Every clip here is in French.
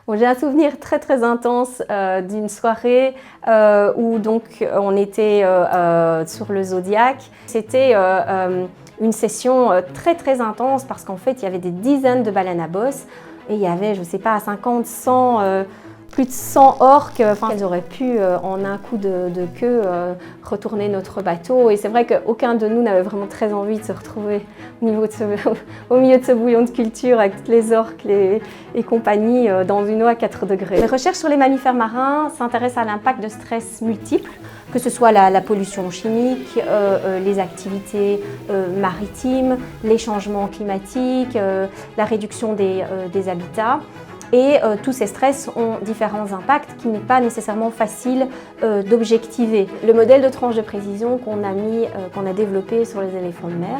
Bon, j'ai un souvenir très très intense d'une soirée où donc on était sur le Zodiac. C'était une session très très intense parce qu'en fait il y avait des dizaines de baleines à bosse et il y avait, je ne sais pas, 50, 100, plus de 100 orques. Enfin, elles auraient pu en un coup de queue retourner notre bateau. Et c'est vrai qu'aucun de nous n'avait vraiment très envie de se retrouver au milieu de ce bouillon de culture avec toutes les orques et compagnie dans une eau à 4 degrés. Les recherches sur les mammifères marins s'intéressent à l'impact de stress multiples, que ce soit la pollution chimique, les activités maritimes, les changements climatiques, la réduction des habitats. Et tous ces stress ont différents impacts qui n'est pas nécessairement facile d'objectiver. Le modèle de tranche de précision qu'on a développé sur les éléphants de mer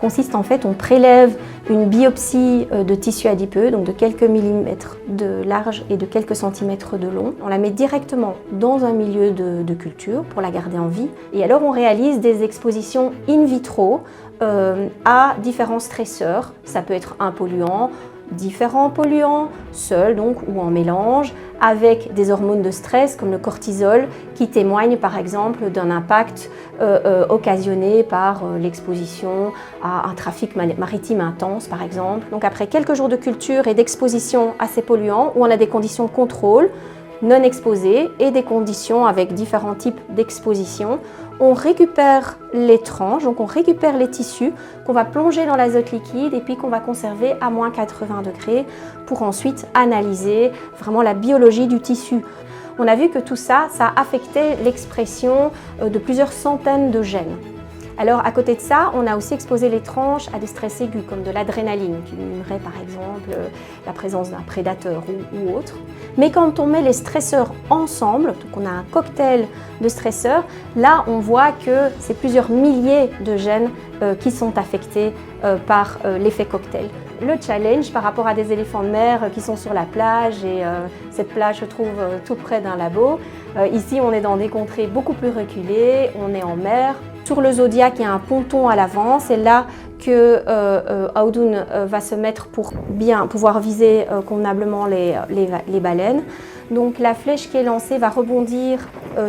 consiste en fait, on prélève une biopsie de tissu adipeux, donc de quelques millimètres de large et de quelques centimètres de long. On la met directement dans un milieu de culture pour la garder en vie. Et alors on réalise des expositions in vitro à différents stresseurs. Ça peut être un polluant, différents polluants, seuls donc ou en mélange, avec des hormones de stress comme le cortisol qui témoignent par exemple d'un impact occasionné par l'exposition à un trafic maritime intense par exemple. Donc après quelques jours de culture et d'exposition à ces polluants où on a des conditions de contrôle non exposées et des conditions avec différents types d'exposition, on récupère les tranches, donc on récupère les tissus qu'on va plonger dans l'azote liquide et puis qu'on va conserver à moins 80 degrés pour ensuite analyser vraiment la biologie du tissu. On a vu que tout ça, ça affectait l'expression de plusieurs centaines de gènes. Alors à côté de ça, on a aussi exposé les tranches à des stress aigus comme de l'adrénaline qui mimiquerait par exemple la présence d'un prédateur ou autre. Mais quand on met les stresseurs ensemble, donc on a un cocktail de stresseurs, là on voit que c'est plusieurs milliers de gènes qui sont affectés par l'effet cocktail. Le challenge par rapport à des éléphants de mer qui sont sur la plage et cette plage se trouve tout près d'un labo. Ici on est dans des contrées beaucoup plus reculées, on est en mer. Sur le Zodiac, il y a un ponton à l'avant, c'est là que Audun va se mettre pour bien pouvoir viser convenablement les baleines. Donc la flèche qui est lancée va rebondir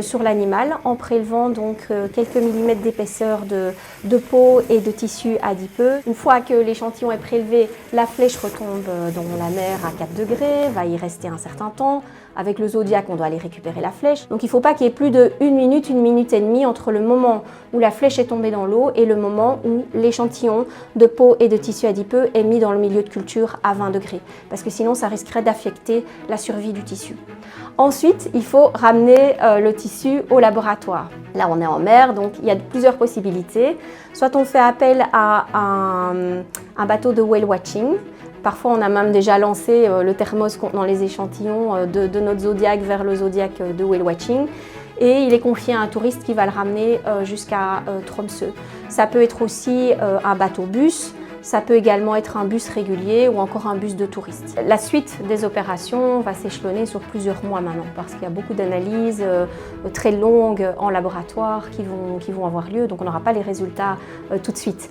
sur l'animal en prélevant donc quelques millimètres d'épaisseur de peau et de tissu adipeux. Une fois que l'échantillon est prélevé, la flèche retombe dans la mer à 4 degrés, va y rester un certain temps. Avec le Zodiac, on doit aller récupérer la flèche. Donc il ne faut pas qu'il y ait plus de 1 minute, 1 minute et demie entre le moment où la flèche est tombée dans l'eau et le moment où l'échantillon de peau et de tissu adipeux est mis dans le milieu de culture à 20 degrés. Parce que sinon, ça risquerait d'affecter la survie du tissu. Ensuite, il faut ramener le tissu au laboratoire. Là, on est en mer, donc il y a plusieurs possibilités. Soit on fait appel à un bateau de whale watching. Parfois, on a même déjà lancé le thermos contenant les échantillons de notre Zodiac vers le Zodiac de whale watching. Et il est confié à un touriste qui va le ramener jusqu'à Tromsø. Ça peut être aussi un bateau-bus. Ça peut également être un bus régulier ou encore un bus de touristes. La suite des opérations va s'échelonner sur plusieurs mois maintenant parce qu'il y a beaucoup d'analyses très longues en laboratoire qui vont avoir lieu, donc on n'aura pas les résultats tout de suite.